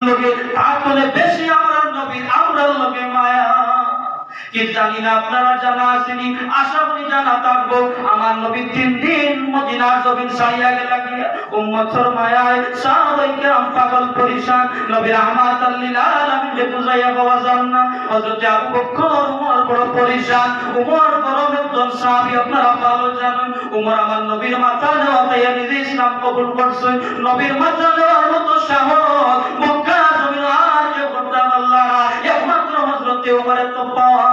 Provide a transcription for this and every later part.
লোকে তাহলে বেশি আমরা নবীর আমরা লোকে মায়া কি জানি না আপনারা জানা আসেনি আশা করি জানা থাকবো আমার নবী 3 দিন মদিনার জমিন ছাড়িয়া গেলা গিয়া উম্মতের মায়ায় সাহাবায়ে কেরাম পাগল পরিশান নবী রাহমাতাল লিল আলামিন বুঝাইয়া বাবা জান্না হযরত আবু বকর ওমর বড় পরিশান ওমর বড় একজন সাহাবী আপনারা ভালো জানেন ওমর আমার নবীর মাথা নেওয়াতে নিজে ইসলাম কবুল করছে নবীর মাথা নেওয়ার মতো সাহস মক্কা জমিন আর কেউ করতে আল্লাহ একমাত্র হযরত ওমরের তো পাওয়া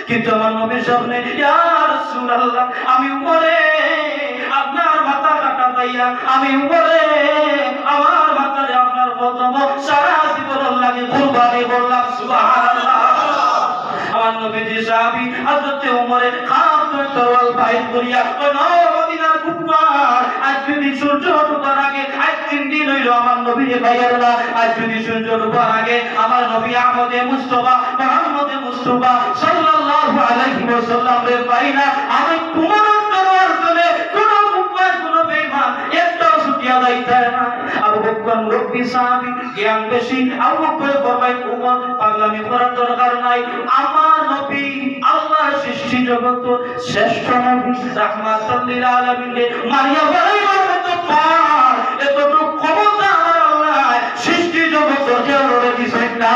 কিন্তু আমার নবীর সামনে ইয়া রাসূলুল্লাহ আমি উপরে আপনার মাথা কাটা তাইয়া আমি উপরে আমার মাথায় আপনার প্রথম সারা জীবন লাগে কুরবানি বললাম সুবহানাল্লাহ আমার নবীজি সাহাবী হযরত ওমরের খাম তরল বাইর করিয়া মদিনার কুফার আজ যদি সূর্য ডোবার আগে আজ 3 দিন হইল আমার নবীর ভাইয়েরা আজ যদি সূর্য ডোবার আগে আমার নবী আহমদে মুস্তাফা মুহাম্মদে মুস্তাফা সাল্লাল্লাহু আলাইহি ওয়াসাল্লামের বাইনা আমি তোমার দরবার করে কোন কুফার কোন বেঈমান একটাও ছুটিয়া যাইতে না আবু বকর মুরব্বি সাহাবী জ্ঞান বেশি আবু বকর ফরমায় উমর পাগলামি করার দরকার নাই আমার নবী আল্লাহ সৃষ্টি জগত শ্রেষ্ঠ নবী রাহমাতুল লিল আলামিন মারিয়া বাড়াইবার মতো পার এতটুকু ক্ষমতা আমার আল্লাহ সৃষ্টি জগত কেউরে দিছেন না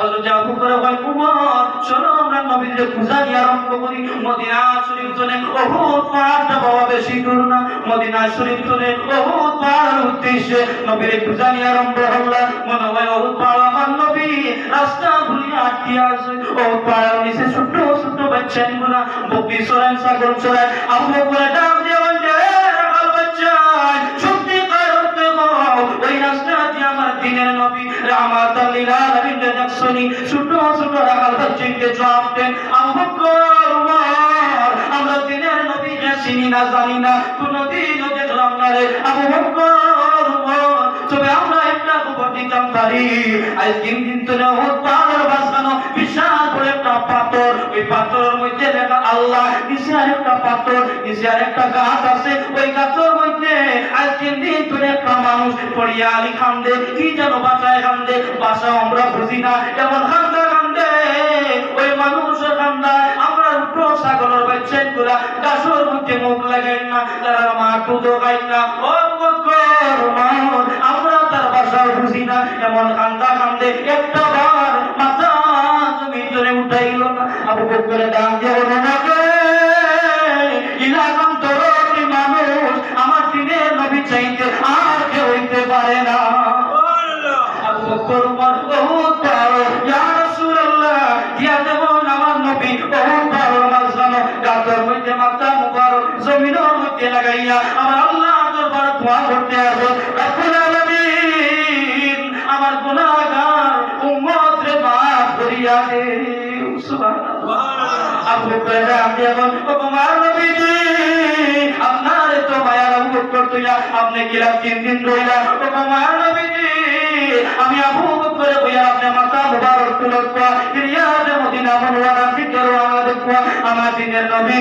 আল্লাহ আবু বকর ভাই উমর চলো আমরা নবীকে পূজানি আরম্ভ করি মদিনা শরীফ থেকে বহুত পাহাড়টা বাবা বেশি দূর না মদিনা শরীফ থেকে বহুত পাহাড়ের উদ্দেশ্যে নবীর পূজানি আরম্ভ হলো মনে হয় বহুত পাহাড় আমার নবী রাস্তা ঘুরিয়ে আটকে আছে বহুত পাহাড়ের নিচে ছোট ছোট বাচ্চাগুলা বকরি চড়ায় ছাগল চড়ায় আবু বকর ডাক দিয়ে বলছে রাখাল বাচ্চা সত্যি করতে গো ওই রাস্তা দিয়ে আমার দিনের নবী রাহমাতুল লিল আলামিন দেখছনি ছোট ছোট রাখাল বাচ্চাকে জবাব দেন আবু বকর উমর আমরা দিনের নবীকে চিনি না জানি না কোনদিনও দেখলাম না রে আবু বকর উমর তবে আমরা একটা খবর দিতাম পারি আজ 3 দিন ধরে পাহাড়ের বাসানো বিশাল বড় একটা পাথর ওই পাথরের মধ্যে দেখা আল্লাহ নিচে আরেকটা পাথর নিচে আরেকটা গাছ আছে ওই গাছের মধ্যে আজ 3 দিন ধরে একটা মানুষ পড়িয়া আলী কান্দে কি যেন বাঁচায় কান্দে বাসা আমরা বুঝি না এমন কান্দা কান্দে ওই মানুষের কান্দায় আমরা উঠো ছাগলের বাচ্চাগুলা গাছের মধ্যে মুখ লাগাই না তারা মা দুধও খাই না ও বকর উমর আমরা তার বাসা বুঝি না এমন কান্দা কান্দে একটা বার মাথা জমিন ধরে উঠাইল না আবু বকরের ডাক দিয়ে বলে না ইলাকাম তোরটি মানুষ আমার দিনের নবী চাইতে আর কেউ হইতে পারে না আবু বকর উমর বহুত বড় ইয়া রাসূলুল্লাহ দিয়া দেবন আমার নবী বহুত বড় মাঝখানে গাছের মধ্যে মাথা মুবারক জমিনের মধ্যে লাগাইয়া আমার আল্লাহর দরবারে দোয়া করতে আসো রব্বুল আলামিন আমার গুনাহগার উম্মতরে মাফ করিয়া দে সুবহানাল্লাহ আবু বকর আমি এখন তোমার নবীজি আপনার তো মায়া আবু বকর তুইয়া আপনি কিরা 3 দিন রইলা তোমার নবীজি আমি আবু বকর কইয়া আপনি মাথা মুবারক তুলবা রিয়াদ মদিনা মুনওয়ারা ফিকর ওয়া দেখবা আমার দিনের নবী